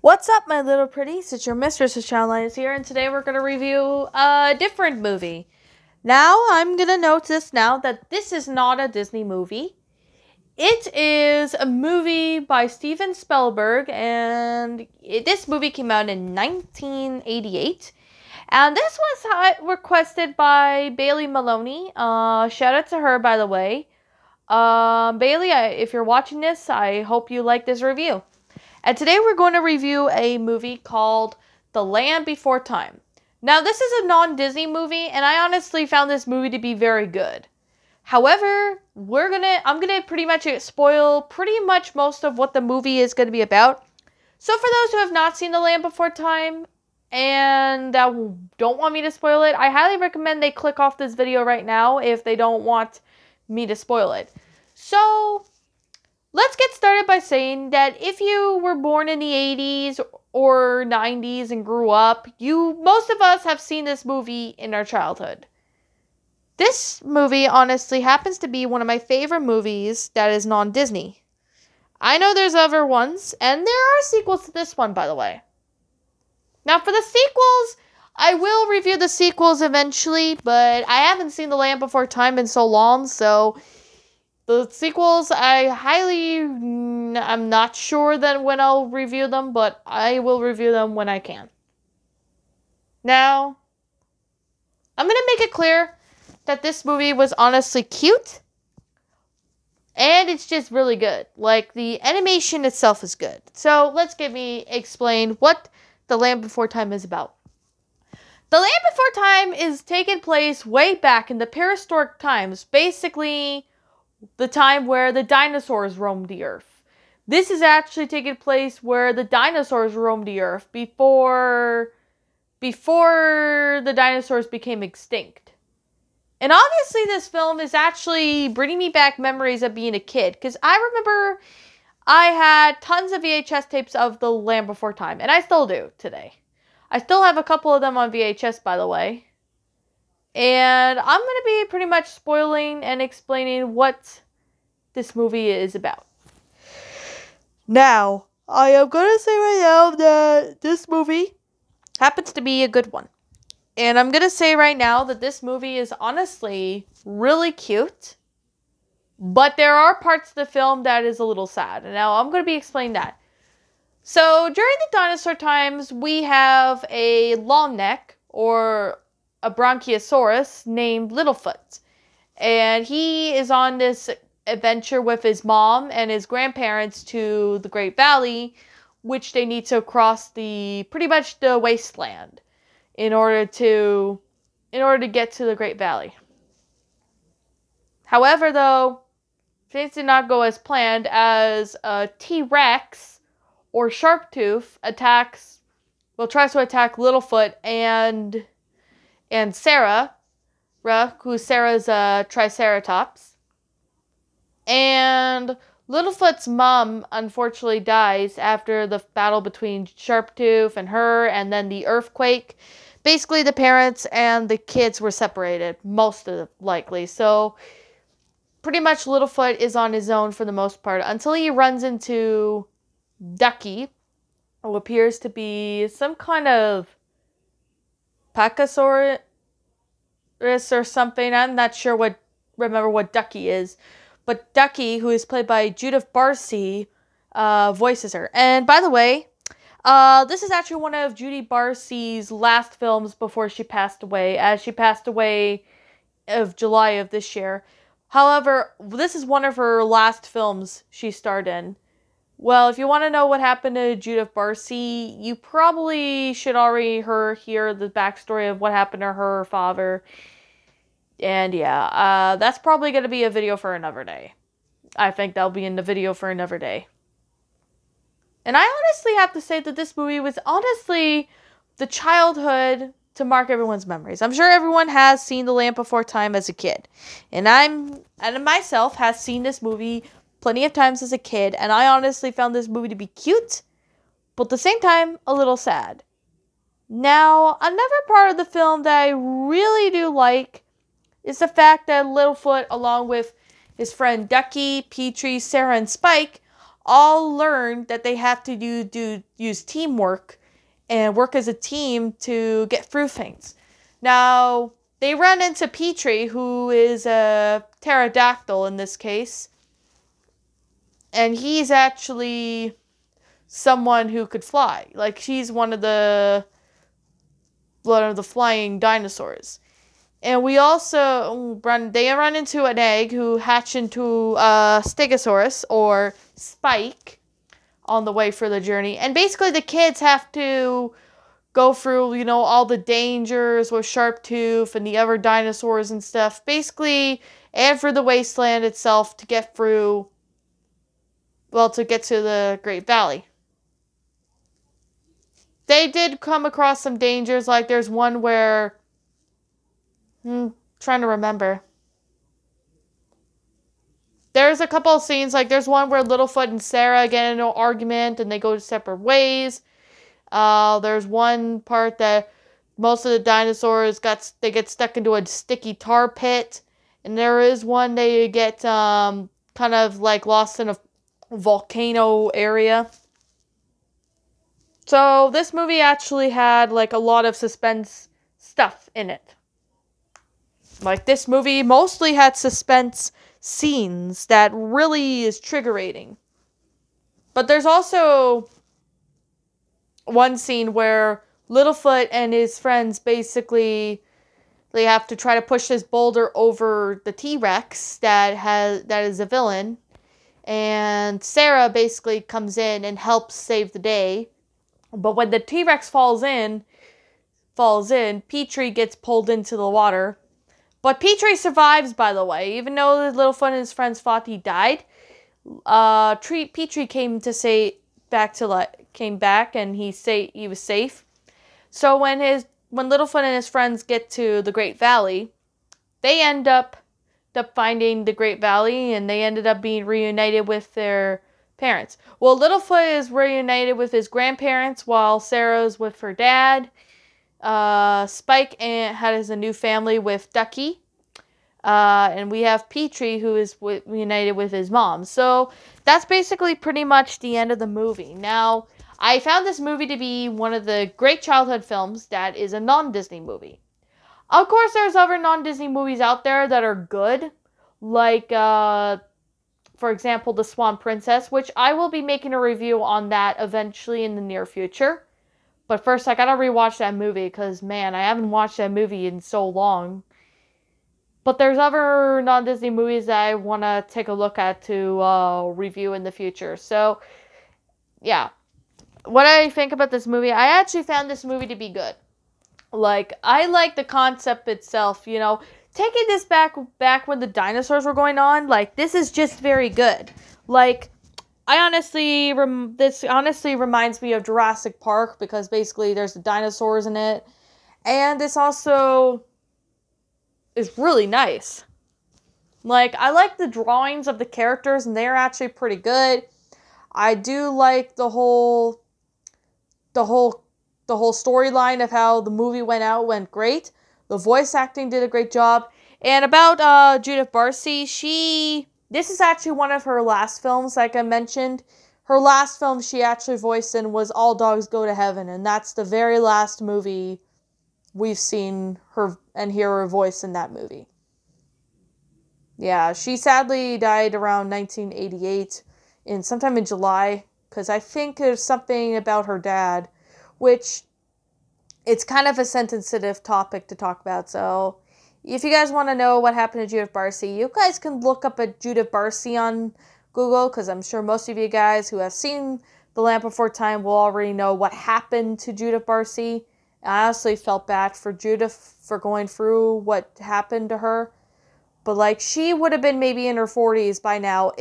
What's up, my little pretties? It's your mistress, Lioness here, and today we're going to review a different movie. Now, I'm going to note this now that this is not a Disney movie. It is a movie by Steven Spielberg, and this movie came out in 1988. And this was requested by Bailey Maloney. Shout out to her, by the way. Bailey, if you're watching this, I hope you like this review. And today we're going to review a movie called The Land Before Time. Now, this is a non-Disney movie, and I honestly found this movie to be very good. However, I'm gonna pretty much spoil pretty much most of what the movie is going to be about. So for those who have not seen The Land Before Time and don't want me to spoil it, I highly recommend they click off this video right now if they don't want me to spoil it. So let's get started by saying that if you were born in the 80s or 90s and grew up, most of us have seen this movie in our childhood. This movie, honestly, happens to be one of my favorite movies that is non-Disney. I know there's other ones, and there are sequels to this one, by the way. Now, for the sequels, I will review the sequels eventually, but I haven't seen The Land Before Time in so long, so the sequels, I'm not sure then when I'll review them, but I will review them when I can. Now, I'm going to make it clear that this movie was honestly cute, and it's just really good. Like, the animation itself is good. So, let's get me explain what The Land Before Time is about. The Land Before Time is taking place way back in the prehistoric times, basically the time where the dinosaurs roamed the earth. This is actually taking place where the dinosaurs roamed the earth before the dinosaurs became extinct. And obviously this film is actually bringing me back memories of being a kid, because I remember I had tons of VHS tapes of The Land Before Time, and I still do today. I still have a couple of them on VHS, by the way. And I'm going to be pretty much spoiling and explaining what this movie is about. Now, I am going to say right now that this movie happens to be a good one. And I'm going to say right now that this movie is honestly really cute. But there are parts of the film that is a little sad. And now I'm going to be explaining that. So, during the dinosaur times, we have a long neck, or a Bronchiosaurus named Littlefoot, and he is on this adventure with his mom and his grandparents to the Great Valley, which they need to cross pretty much the wasteland in order to get to the Great Valley. However, though, things did not go as planned, as a T-Rex or Sharptooth tries to attack Littlefoot and Sarah, who's Sarah's Triceratops. And Littlefoot's mom unfortunately dies after the battle between Sharptooth and her, and then the earthquake. Basically, the parents and the kids were separated, most of likely. So, pretty much Littlefoot is on his own for the most part, until he runs into Ducky, who appears to be some kind of Pacasaurus or something. I'm not sure remember what Ducky is. But Ducky, who is played by Judith Barcy, voices her. And by the way, this is actually one of Judy Barcy's last films before she passed away, as she passed away of July of this year. However, this is one of her last films she starred in. Well, if you want to know what happened to Judith Barcy, you probably should already hear the backstory of what happened to her father. And yeah, that's probably going to be a video for another day. I think that'll be in the video for another day. And I honestly have to say that this movie was honestly the childhood to mark everyone's memories. I'm sure everyone has seen The Land Before Time as a kid. And myself has seen this movie plenty of times as a kid, and I honestly found this movie to be cute, but at the same time, a little sad. Now, another part of the film that I really do like is the fact that Littlefoot, along with his friend Ducky, Petrie, Sarah, and Spike, all learn that they have to use teamwork and work as a team to get through things. Now, they run into Petrie, who is a pterodactyl in this case, and he's actually someone who could fly. Like, she's one of the flying dinosaurs. And we also run into an egg who hatch into a Stegosaurus, or Spike, on the way for the journey. And basically the kids have to go through, all the dangers with Sharptooth and the other dinosaurs and stuff. Basically, and through the wasteland itself to get through, to get to the Great Valley. They did come across some dangers, like there's one where, trying to remember. There's a couple of scenes, like there's one where Littlefoot and Sarah get into an argument and they go separate ways. There's one part that most of the dinosaurs get stuck into a sticky tar pit. And there is one they get kind of like lost in a volcano area. So this movie actually had like a lot of suspense stuff in it. Like, this movie mostly had suspense scenes that really is triggerating. But there's also one scene where Littlefoot and his friends basically, they have to try to push this boulder over the T-Rex that is a villain. And Sarah basically comes in and helps save the day. But when the T-Rex falls in, Petrie gets pulled into the water. But Petrie survives, by the way. Even though Littlefoot and his friends thought he died, Petrie came back and he was safe. So when Littlefoot and his friends get to the Great Valley, they end up finding the Great Valley, and they ended up being reunited with their parents. Well, Littlefoot is reunited with his grandparents, while Sarah's with her dad. Spike has a new family with Ducky. And we have Petrie, who is reunited with his mom. So that's basically pretty much the end of the movie. Now, I found this movie to be one of the great childhood films that is a non-Disney movie. Of course, there's other non-Disney movies out there that are good. Like, for example, The Swan Princess, which I will be making a review on that eventually in the near future. But first, I gotta rewatch that movie, because, man, I haven't watched that movie in so long. But there's other non-Disney movies that I want to take a look at to review in the future. So, yeah. What I think about this movie, I actually found this movie to be good. Like, I like the concept itself, Taking this back when the dinosaurs were going on, like, this is just very good. Like, this honestly reminds me of Jurassic Park, because basically there's the dinosaurs in it. And this also is really nice. Like, I like the drawings of the characters, and they're actually pretty good. I do like the whole storyline of how the movie went great. The voice acting did a great job. And about Judith Barcy, this is actually one of her last films, like I mentioned. Her last film she actually voiced in was All Dogs Go to Heaven, and that's the very last movie we've seen her and hear her voice in that movie. Yeah, she sadly died around 1988, sometime in July, because I think there's something about her dad, which it's kind of a sensitive topic to talk about. So if you guys want to know what happened to Judith Barcy, you guys can look up at Judith Barcy on Google, because I'm sure most of you guys who have seen The Land Before Time will already know what happened to Judith Barcy. I honestly felt bad for Judith for going through what happened to her. But, like, she would have been maybe in her 40s by now,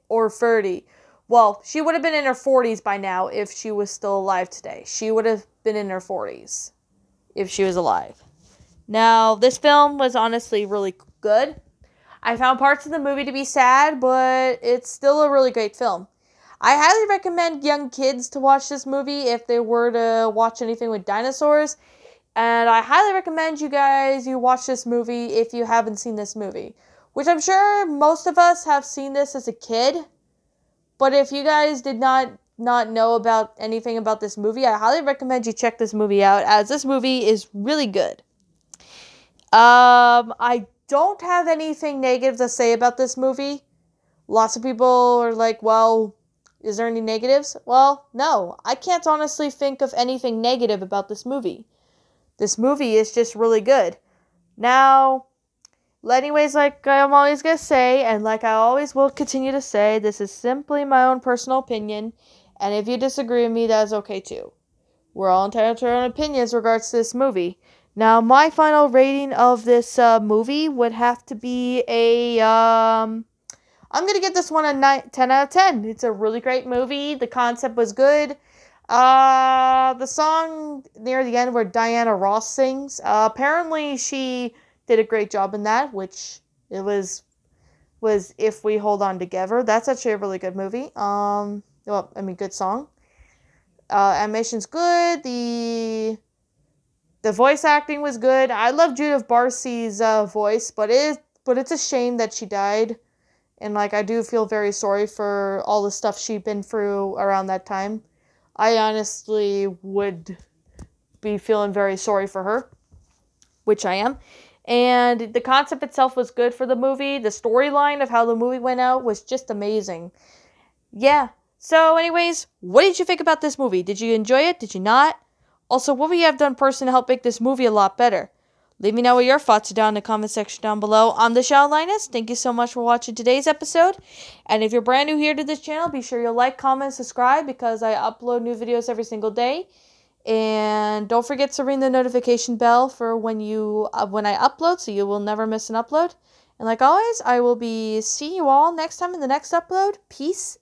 or 30. Well, she would have been in her 40s by now if she was still alive today. She would have been in her 40s if she was alive. Now, this film was honestly really good. I found parts of the movie to be sad, but it's still a really great film. I highly recommend young kids to watch this movie if they were to watch anything with dinosaurs. And I highly recommend you watch this movie if you haven't seen this movie. Which I'm sure most of us have seen this as a kid. But if you guys did not know about anything about this movie, I highly recommend you check this movie out, as this movie is really good. I don't have anything negative to say about this movie. Lots of people are like, well, is there any negatives? Well, no. I can't honestly think of anything negative about this movie. This movie is just really good. Now, anyways, like I'm always going to say, and like I always will continue to say, this is simply my own personal opinion. And if you disagree with me, that is okay too. We're all entitled to our own opinions regards to this movie. Now, my final rating of this movie would have to be I'm going to give this one a 10 out of 10. It's a really great movie. The concept was good. The song near the end where Diana Ross sings, apparently she did a great job in that, which it was If We Hold On Together. That's actually a really good movie. Good song. Animation's good. The voice acting was good. I love Judith Barcy's voice, but it's a shame that she died. And, like, I do feel very sorry for all the stuff she'd been through around that time. I honestly would be feeling very sorry for her, which I am. And the concept itself was good for the movie. The storyline of how the movie went out was just amazing. Yeah. So, anyways, what did you think about this movie? Did you enjoy it? Did you not? Also, what would you have done personally to help make this movie a lot better? Leave me know what your thoughts are down in the comment section down below. I'm the Shell Lioness. Thank you so much for watching today's episode. And if you're brand new here to this channel, be sure you like, comment, subscribe, because I upload new videos every single day. And don't forget to ring the notification bell for when I upload, so you will never miss an upload. And like always, I will be seeing you all next time in the next upload. Peace